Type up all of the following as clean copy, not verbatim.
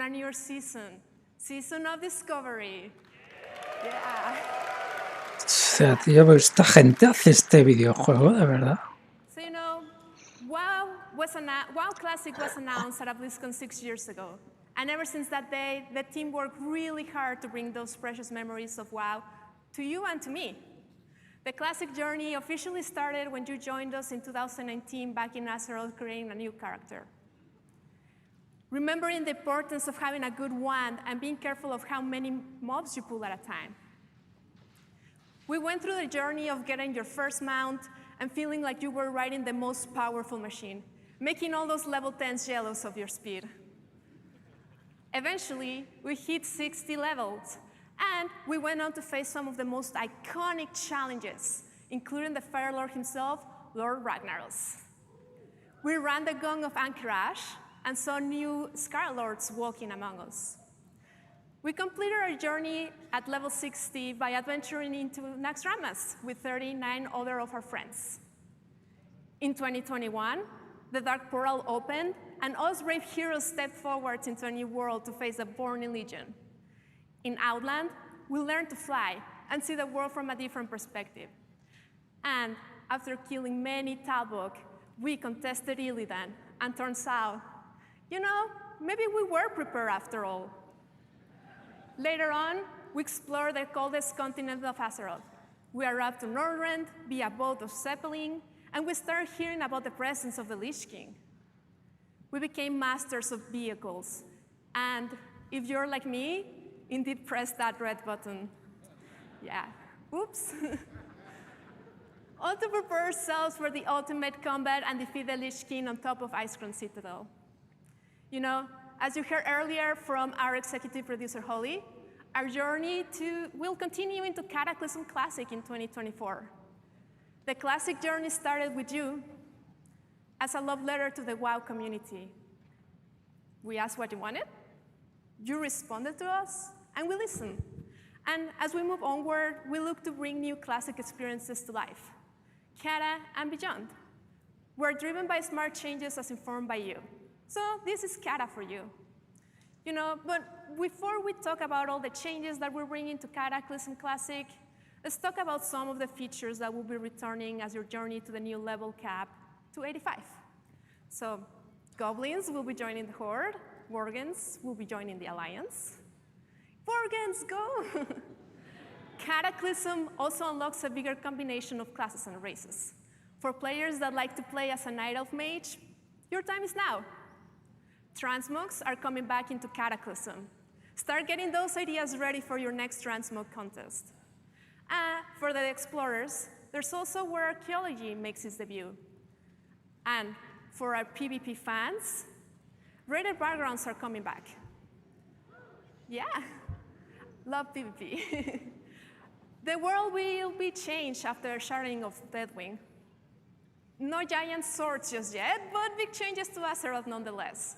on a new season of discovery. Yeah. O sea, tío, pero esta gente hace este videojuego, de verdad. So, WoW Classic was announced at a Blizzcon 6 years ago. And ever since that day, the team worked really hard to bring those precious memories of WoW to you and to me. The Classic journey officially started when you joined us in 2019 back in Azeroth creating a new character. Remembering the importance of having a good wand and being careful of how many mobs you pull at a time. We went through the journey of getting your first mount and feeling like you were riding the most powerful machine, making all those level 10s jealous of your speed. Eventually, we hit 60 levels, and we went on to face some of the most iconic challenges, including the Fire Lord himself, Lord Ragnaros. We ran the Gong of Anchorage and saw new Scar Lords walking among us. We completed our journey at level 60 by adventuring into Naxxramas with 39 other of our friends. In 2021, the Dark Portal opened, and us brave heroes stepped forward into a new world to face the Burning Legion. In Outland, we learned to fly and see the world from a different perspective. And after killing many Talbot, we contested Illidan, and turns out, maybe we were prepared after all. Later on, we explored the coldest continent of Azeroth. We arrived to Nordrend via boat of Zeppelin, and we started hearing about the presence of the Lich King. We became masters of vehicles, and if you're like me, indeed press that red button. Yeah, oops. All to prepare ourselves for the ultimate combat and defeat the Lich King on top of Icecrown Citadel. As you heard earlier from our executive producer, Holly, our journey will continue into Cataclysm Classic in 2024. The Classic journey started with you as a love letter to the WoW community. We asked what you wanted, you responded to us, and we listened. And as we move onward, we look to bring new Classic experiences to life, Cata and beyond. We're driven by smart changes as informed by you. So this is Cata for you. But before we talk about all the changes that we're bringing to Cataclysm Classic, let's talk about some of the features that will be returning as your journey to the new level cap to 85. So Goblins will be joining the Horde, Worgens will be joining the Alliance. Worgens, go! Cataclysm also unlocks a bigger combination of classes and races. For players that like to play as a Night Elf Mage, your time is now. Transmogs are coming back into Cataclysm. Start getting those ideas ready for your next Transmog contest. For the Explorers, there's also where archaeology makes its debut. And for our PvP fans, rated backgrounds are coming back. Yeah, love PvP. The world will be changed after Sharding of Deathwing. No giant swords just yet, but big changes to Azeroth nonetheless.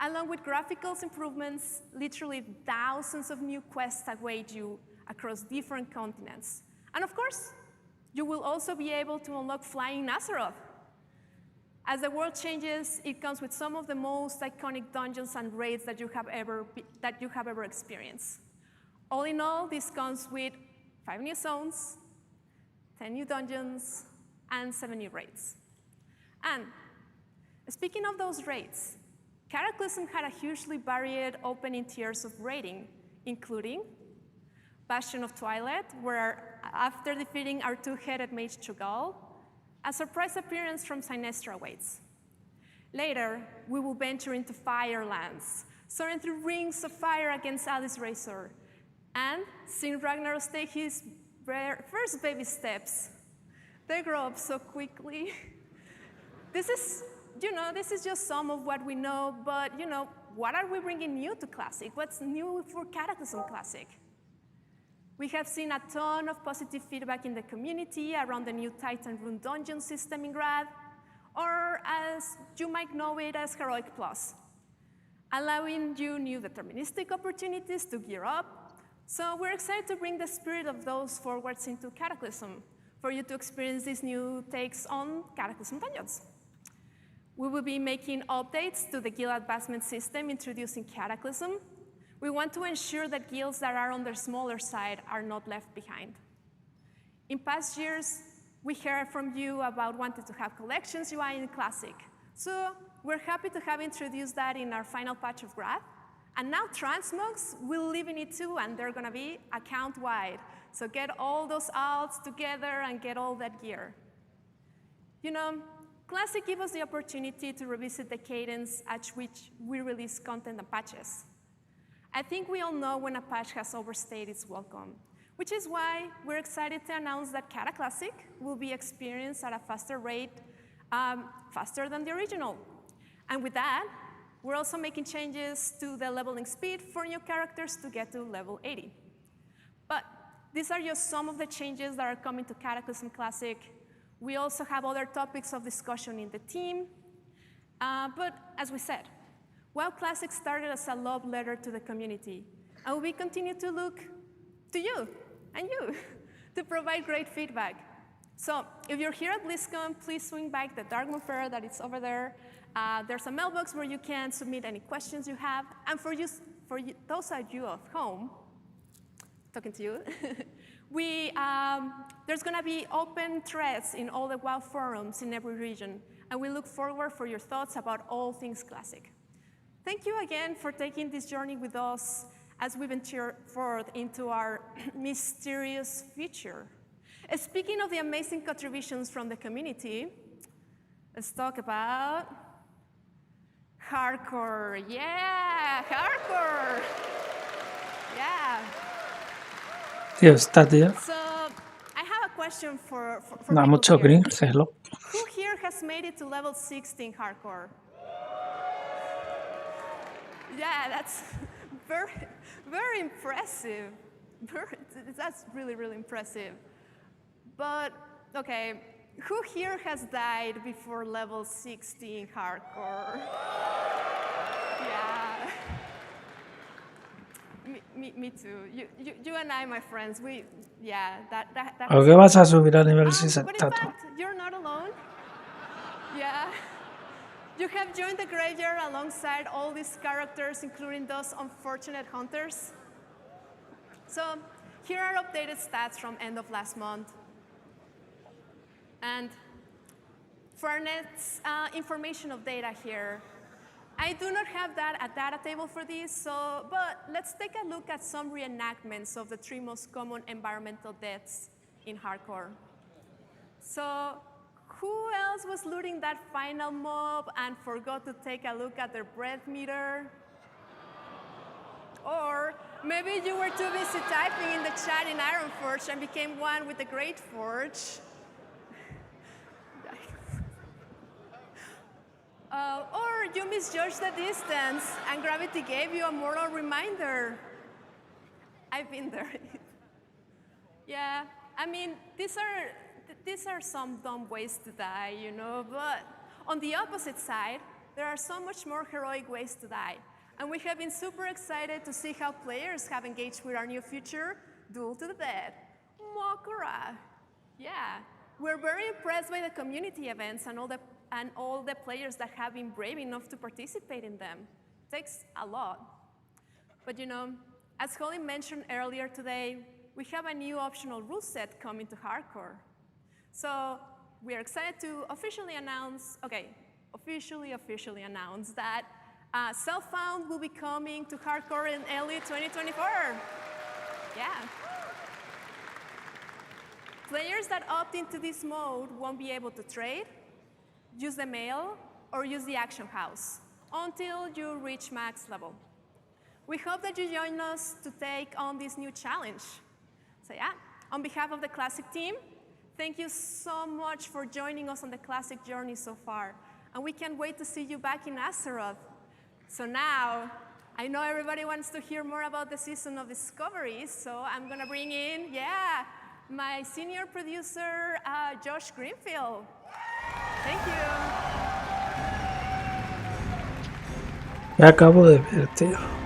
Along with graphical improvements, literally thousands of new quests await you across different continents. And of course, you will also be able to unlock flying Azeroth. As the world changes, it comes with some of the most iconic dungeons and raids that you have ever experienced. All in all, this comes with 5 new zones, 10 new dungeons, and 7 new raids. And speaking of those raids, Cataclysm had a hugely varied opening tiers of raiding, including Bastion of Twilight, where after defeating our 2-headed mage Cho'Gall, a surprise appearance from Sinestra awaits. Later, we will venture into Firelands, soaring through rings of fire against Alice Razor, and seeing Ragnaros take his first baby steps. They grow up so quickly. This is just some of what we know, but what are we bringing new to Classic? What's new for Cataclysm Classic? We have seen a ton of positive feedback in the community around the new Titan Rune dungeon system in Grad, or as you might know it as Heroic Plus, allowing you new deterministic opportunities to gear up. So we're excited to bring the spirit of those forwards into Cataclysm for you to experience these new takes on Cataclysm dungeons. We will be making updates to the guild advancement system, introducing Cataclysm. We want to ensure that guilds that are on the smaller side are not left behind. In past years, we heard from you about wanting to have collections UI in Classic. So we're happy to have introduced that in our final patch of Grad. And now transmogs will live in it too, and they're gonna be account-wide. So get all those alts together and get all that gear. You know, Classic gives us the opportunity to revisit the cadence at which we release content and patches. I think we all know when a patch has overstayed its welcome, which is why we're excited to announce that Cata Classic will be experienced at a faster rate, faster than the original. And with that, we're also making changes to the leveling speed for new characters to get to level 80. But these are just some of the changes that are coming to Cataclysm Classic. We also have other topics of discussion in the team. But as we said, WoW Classic started as a love letter to the community, and we continue to look to you and you to provide great feedback. So if you're here at Blizzcon, please swing by the Darkmoon Fair that is over there. There's a mailbox where you can submit any questions you have. And for those of you at home, talking to you, there's going to be open threads in all the WoW forums in every region. And we look forward for your thoughts about all things Classic. Thank you again for taking this journey with us as we venture forward into our mysterious future. Speaking of the amazing contributions from the community, let's talk about hardcore. Yeah, hardcore. Yeah. Tío, esta tía So I have a question for da people mucho here. cringe, hello. Who here has made it to level 16 hardcore? Yeah, that's very, very impressive. That's really, really impressive. But, okay, who here has died before level 16 hardcore? Yeah. Me too. You and I, my friends, that ¿O qué vas a subir a nivel But 60 in tú? fact, you're not alone. Yeah. You have joined the graveyard alongside all these characters, including those unfortunate hunters. So here are updated stats from end of last month. And for our next information of data here, I do not have a data table for this, but let's take a look at some reenactments of the 3 most common environmental deaths in hardcore. So who else was looting that final mob and forgot to take a look at their breath meter? Or maybe you were too busy typing in the chat in Ironforge and became one with the Great Forge. Or you misjudged the distance and gravity gave you a mortal reminder. I've been there. Yeah, I mean, these are some dumb ways to die, you know, but on the opposite side, there are so much more heroic ways to die. And we have been super excited to see how players have engaged with our new feature, Duel to the Dead. Mokora. Yeah, we're very impressed by the community events and all the players that have been brave enough to participate in them. It takes a lot. But you know, as Holly mentioned earlier today, we have a new optional rule set coming to hardcore. So we are excited to officially announce that Self-Found will be coming to hardcore in early 2024. Yeah. Players that opt into this mode won't be able to trade, use the mail, or use the action house until you reach max level. We hope that you join us to take on this new challenge. So yeah, on behalf of the Classic team, thank you so much for joining us on the Classic journey so far. And we can't wait to see you back in Azeroth. So now, I know everybody wants to hear more about the Season of Discoveries, so I'm going to bring in, my senior producer, Josh Greenfield. Thank you. Me acabo de ver, tío.